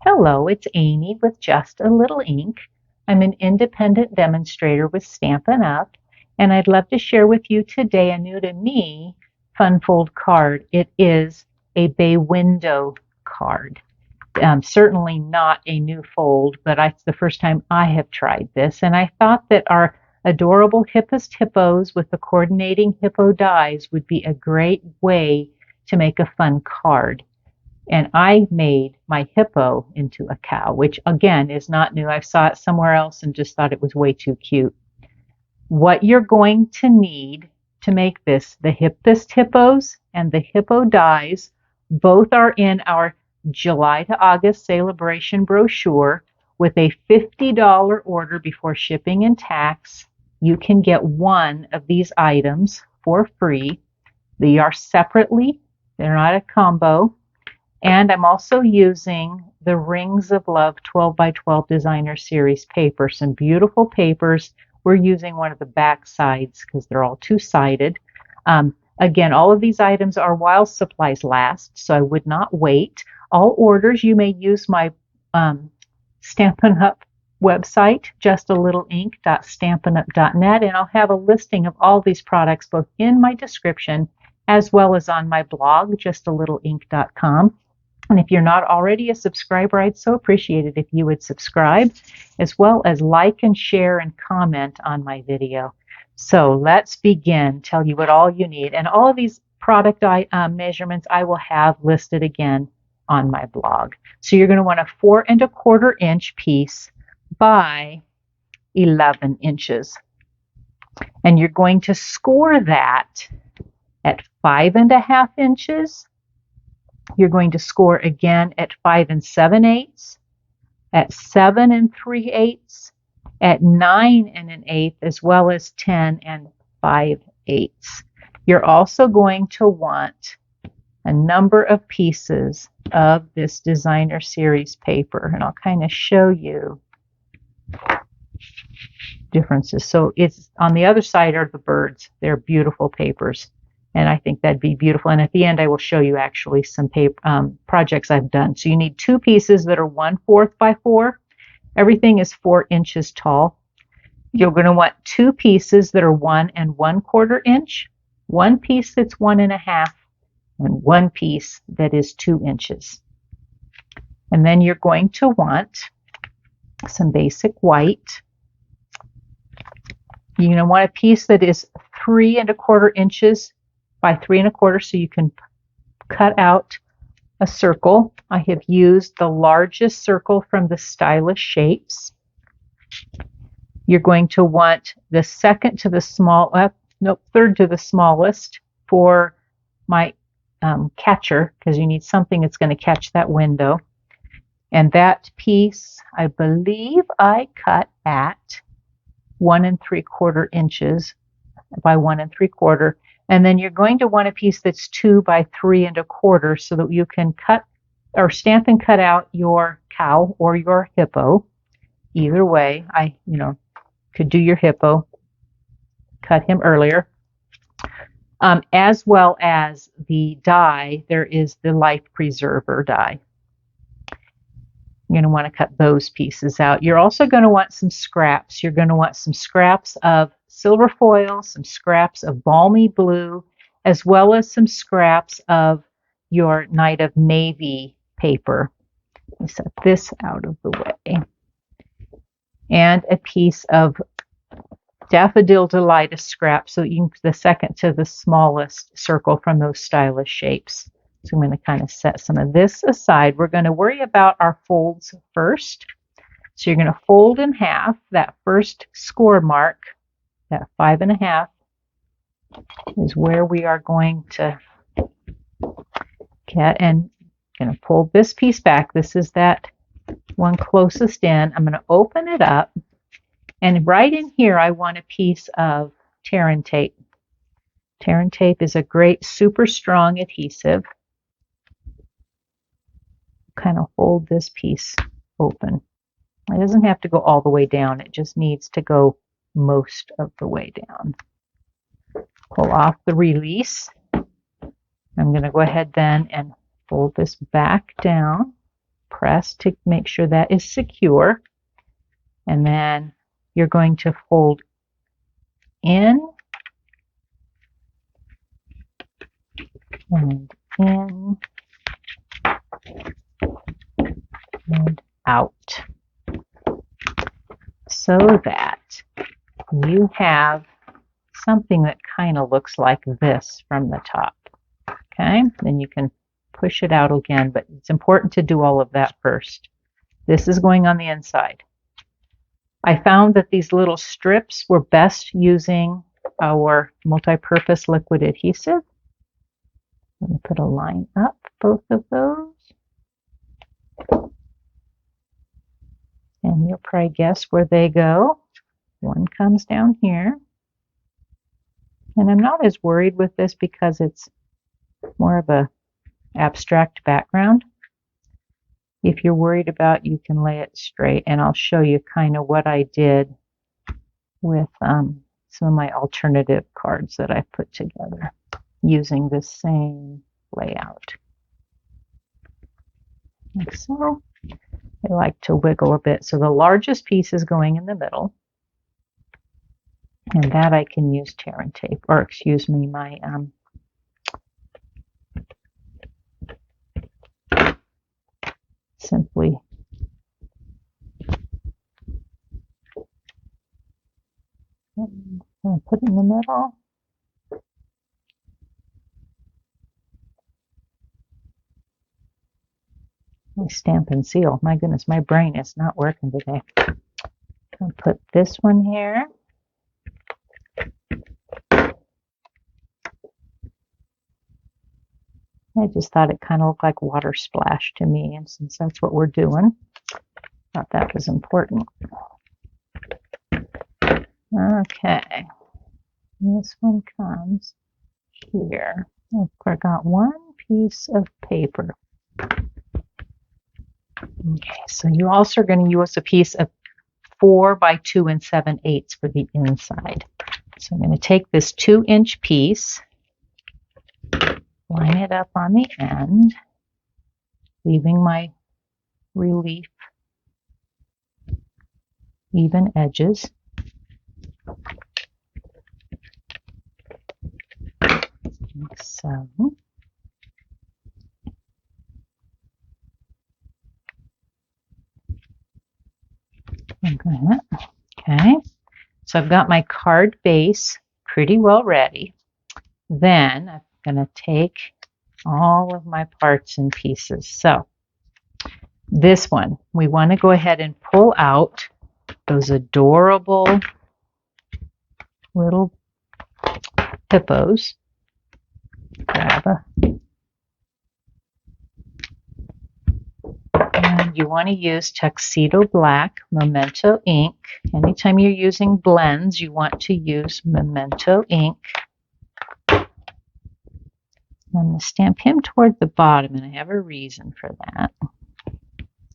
Hello, it's Amy with Just a Little Ink. I'm an independent demonstrator with Stampin' Up, and I'd love to share with you today a new to me fun fold card. It is a bay window card. Certainly not a new fold, but it's the first time I have tried this, and I thought that our adorable Hippest Hippos with the coordinating hippo dies would be a great way to make a fun card. And I made my hippo into a cow, which again is not new. I saw it somewhere else and just thought it was way too cute. What you're going to need to make this, the Hippest Hippos and the Hippo Dies, both are in our July to August Sale-a-Bration brochure. With a $50 order before shipping and tax, you can get one of these items for free. They are separately, they're not a combo. And I'm also using the Rings of Love 12 by 12 Designer Series paper. Some beautiful papers. We're using one of the back sides because they're all two-sided. Again, all of these items are while supplies last, so I would not wait. All orders, you may use my Stampin' Up website, justalittleink.stampinup.net, and I'll have a listing of all these products both in my description as well as on my blog, justalittleink.com. And if you're not already a subscriber, I'd so appreciate it if you would subscribe, as well as like and share and comment on my video. So let's begin. Tell you what all you need. And all of these product measurements I will have listed again on my blog. So you're going to want a 4 1/4 inch piece by 11 inches. And you're going to score that at 5 1/2 inches. You're going to score again at 5 7/8, at 7 3/8, at 9 1/8, as well as 10 5/8. You're also going to want a number of pieces of this designer series paper, and I'll kind of show you differences. So it's on the other side are the birds. They're beautiful papers. And I think that'd be beautiful. And at the end, I will show you actually some paper, projects I've done. So you need 2 pieces that are 1/4 by 4. Everything is 4 inches tall. You're going to want 2 pieces that are 1 1/4 inch, 1 piece that's 1 1/2, and 1 piece that is 2 inches. And then you're going to want some basic white. You're going to want a piece that is 3 1/4 inches by 3 1/4, so you can cut out a circle. I have used the largest circle from the Stylish Shapes. You're going to want the third to the smallest for my catcher, because you need something that's going to catch that window. And that piece, I believe I cut at 1 3/4 inches by 1 3/4. And then you're going to want a piece that's 2 by 3 1/4 so that you can cut or stamp and cut out your cow or your hippo. Either way, I could do your hippo, cut him earlier. As well as the die, there is the life preserver die. You're going to want to cut those pieces out. You're also going to want some scraps. You're going to want some scraps of silver foil, some scraps of balmy blue, as well as some scraps of your Night of Navy paper. Let me set this out of the way. And a piece of Daffodil Delight scrap, so you can the second to the smallest circle from those Stylish Shapes. So I'm going to kind of set some of this aside. We're going to worry about our folds first. So you're going to fold in half that first score mark, that 5 1/2 is where we are going to get, and going to pull this piece back. This is that one closest in. I'm going to open it up, and right in here I want a piece of Tear & Tape. Tear & Tape is a great super strong adhesive. Kind of hold this piece open. It doesn't have to go all the way down. It just needs to go most of the way down. Pull off the release. I'm going to go ahead then and fold this back down, press to make sure that is secure. And then you're going to fold in and in and out, so that you have something that kind of looks like this from the top. Okay, then you can push it out again, but it's important to do all of that first. This is going on the inside. I found that these little strips were best using our multi-purpose liquid adhesive. I'm going to put a line up both of those. And you'll probably guess where they go. One comes down here. And I'm not as worried with this because it's more of a abstract background. If you're worried about, you can lay it straight, and I'll show you kind of what I did with some of my alternative cards that I put together using the same layout. Like so. I like to wiggle a bit. So the largest piece is going in the middle, and that I can use tear and tape, or excuse me, my simply put it in the middle. My Stampin' Seal. My goodness, my brain is not working today. I'll put this one here. I just thought it kind of looked like water splash to me, and since that's what we're doing, I thought that was important. Okay, this one comes here. I've got one piece of paper. Okay, so you also are going to use a piece of 4 by 2 7/8 for the inside. So I'm going to take this 2-inch piece, line it up on the end, leaving my relief even edges. Like so. Okay, so I've got my card base pretty well ready. Then I'm going to take all of my parts and pieces. So this one, we want to go ahead and pull out those adorable little hippos. Grab a, and you want to use Tuxedo Black Memento ink. Anytime you're using blends, you want to use Memento ink. I'm going to stamp him toward the bottom, and I have a reason for that.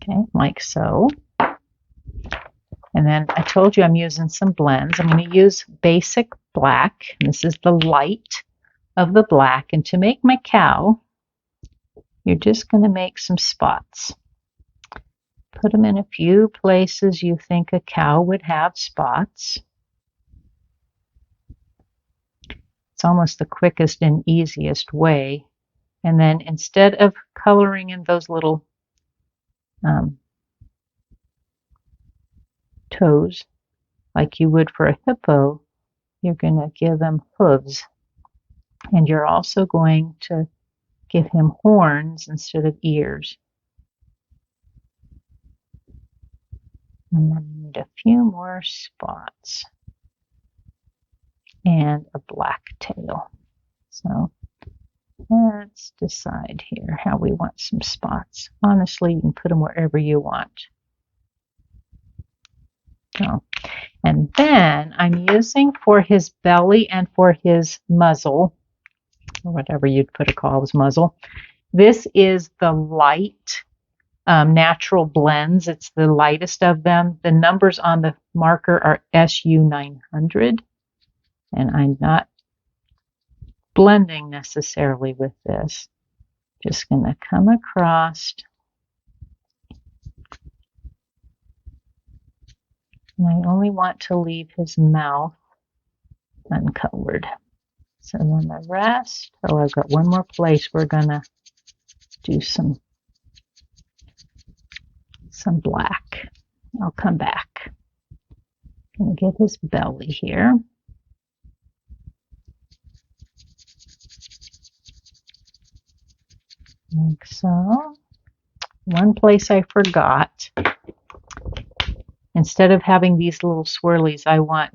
Okay, like so. And then I told you I'm using some blends. I'm going to use basic black, and this is the light of the black. And to make my cow, you're just going to make some spots. Put them in a few places you think a cow would have spots. It's almost the quickest and easiest way. And then instead of coloring in those little toes like you would for a hippo, you're going to give them hooves. And you're also going to give him horns instead of ears. And then we need a few more spots and a black tail. So let's decide here how we want some spots. Honestly, you can put them wherever you want. Oh. And then I'm using for his belly and for his muzzle, or whatever you'd put a call his muzzle. This is the light natural blends. It's the lightest of them. The numbers on the marker are SU900, and I'm not blending necessarily with this. Just going to come across And I only want to leave his mouth uncolored. So then the rest, oh, I've got one more place we're gonna do some black. I'll come back. I'm gonna get his belly here. Like so. One place I forgot. Instead of having these little swirlies, I want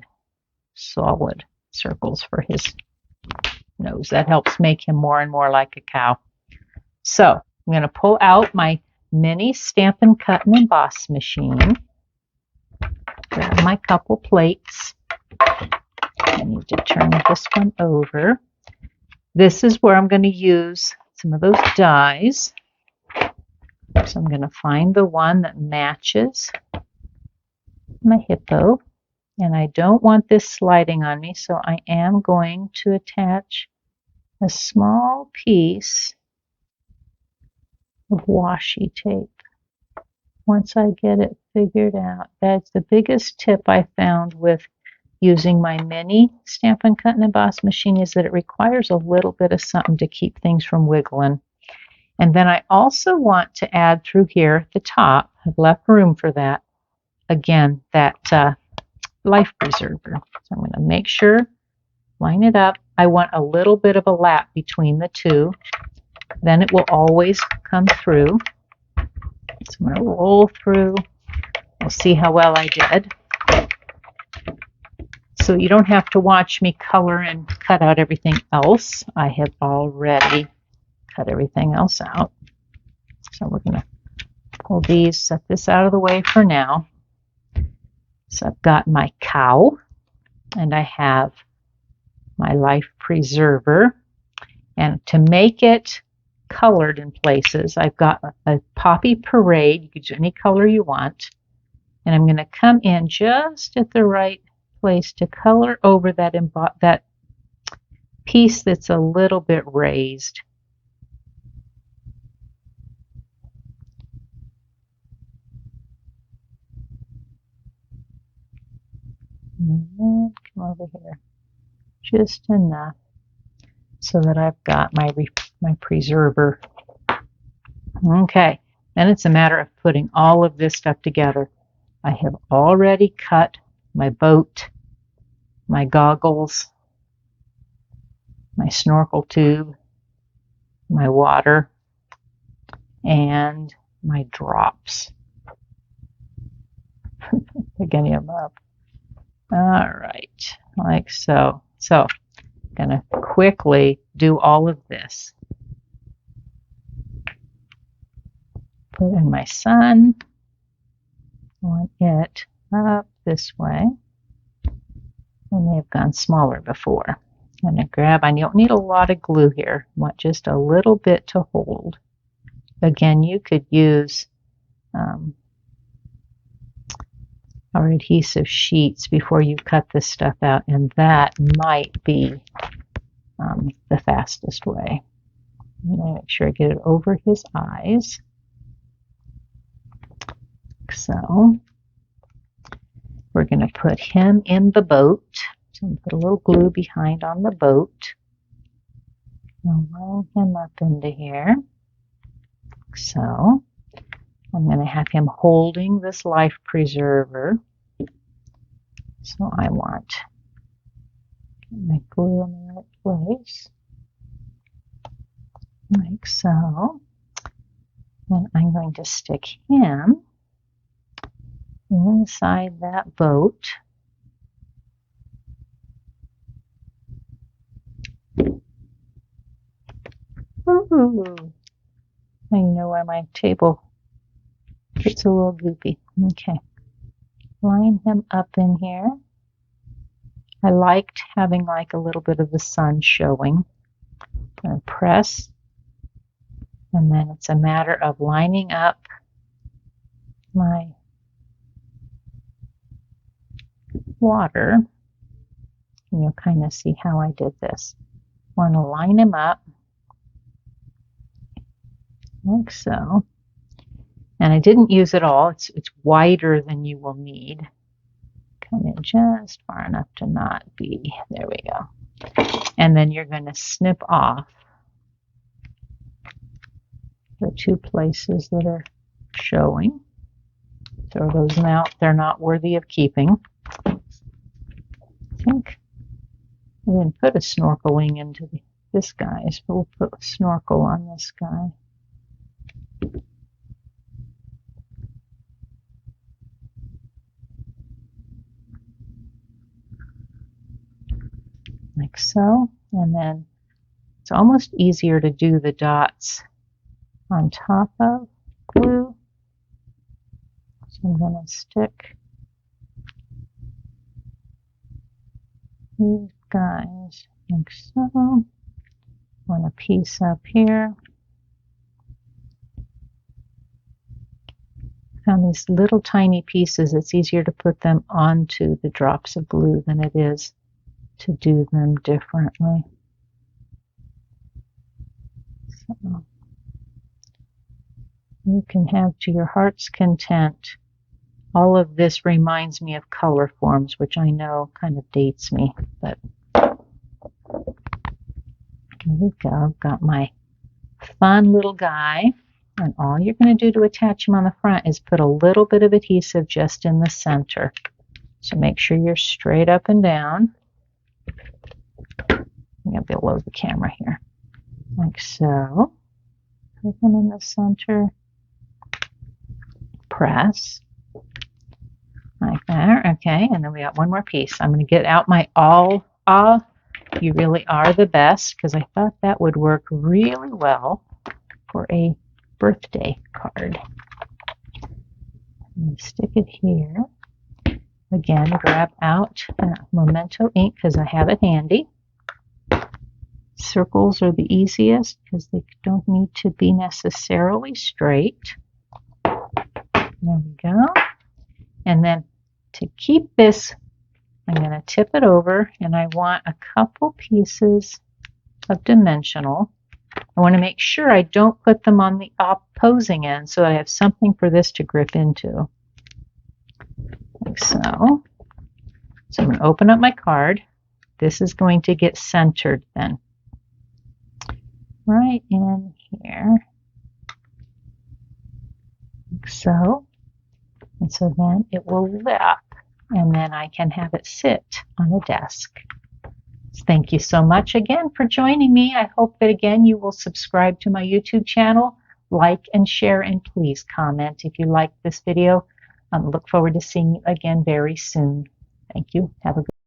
solid circles for his nose. That helps make him more and more like a cow. So I'm going to pull out my mini Stampin' Cut and Emboss machine. Grab my couple plates. I need to turn this one over. This is where I'm going to use some of those dies. So I'm going to find the one that matches my hippo. And I don't want this sliding on me, so I am going to attach a small piece of washi tape once I get it figured out. That's the biggest tip I found with using my mini Stampin' Cut and Emboss machine, is that it requires a little bit of something to keep things from wiggling. And then I also want to add through here at the top, I've left room for that, again, that life preserver. So I'm going to make sure, line it up. I want a little bit of a lap between the two. Then it will always come through. So I'm going to roll through. We'll see how well I did. So you don't have to watch me color and cut out everything else. I have already cut everything else out. So we're going to pull these, set this out of the way for now. So I've got my cow, and I have my life preserver. And to make it colored in places, I've got a poppy parade. You can do any color you want. And I'm going to come in just at the right place to color over that piece that's a little bit raised. And come over here just enough so that I've got my preserver. Okay, then it's a matter of putting all of this stuff together. I have already cut my boat, my goggles, my snorkel tube, my water, and my drops. Picking them up. All right, like so. So I'm going to quickly do all of this. Put in my sun. I want it up this way. I may have gone smaller before. I'm going to grab, I don't need a lot of glue here. I want just a little bit to hold. Again, you could use our adhesive sheets before you cut this stuff out, and that might be the fastest way. I'm going to make sure I get it over his eyes. So we're going to put him in the boat. So I'm going to put a little glue behind on the boat. I'll roll him up into here. So I'm going to have him holding this life preserver. So I want my glue in the right place, like so. Then I'm going to stick him inside that boat. Ooh. Now you know why my table gets a little goopy. Okay. Line him up in here. I liked having like a little bit of the sun showing. I'm going to press, and then it's a matter of lining up my water. And you'll kind of see how I did this. I want to line him up like so. And I didn't use it all. It's wider than you will need. come in just far enough to not be, there we go. And then you're going to snip off the two places that are showing. Throw those out, they're not worthy of keeping. I think we didn't put a snorkel wing into this guy's, but we'll put a snorkel on this guy. Like so, and then it's almost easier to do the dots on top of glue. So I'm going to stick these guys like so. Want a piece up here. Found these little tiny pieces. It's easier to put them onto the drops of glue than it is to do them differently. So you can have to your heart's content. All of this reminds me of color forms, which I know kind of dates me, but here we go. Got my fun little guy, and all you're going to do to attach him on the front is put a little bit of adhesive just in the center. So make sure you're straight up and down. I'm going to below the camera here, like so. Put them in the center. Press. Like that. Okay, and then we got one more piece. I'm going to get out my all you really are the best, because I thought that would work really well for a birthday card. Stick it here. Again, grab out Memento ink because I have it handy. Circles are the easiest because they don't need to be necessarily straight. There we go. And then to keep this, I'm going to tip it over, and I want a couple pieces of dimensional. I want to make sure I don't put them on the opposing end so that I have something for this to grip into. Like so. So I'm going to open up my card. This is going to get centered then. Right in here. Like so. And so then it will lip, and then I can have it sit on the desk. Thank you so much again for joining me. I hope that again you will subscribe to my YouTube channel, like and share, and please comment if you like this video. Look forward to seeing you again very soon. Thank you. Have a good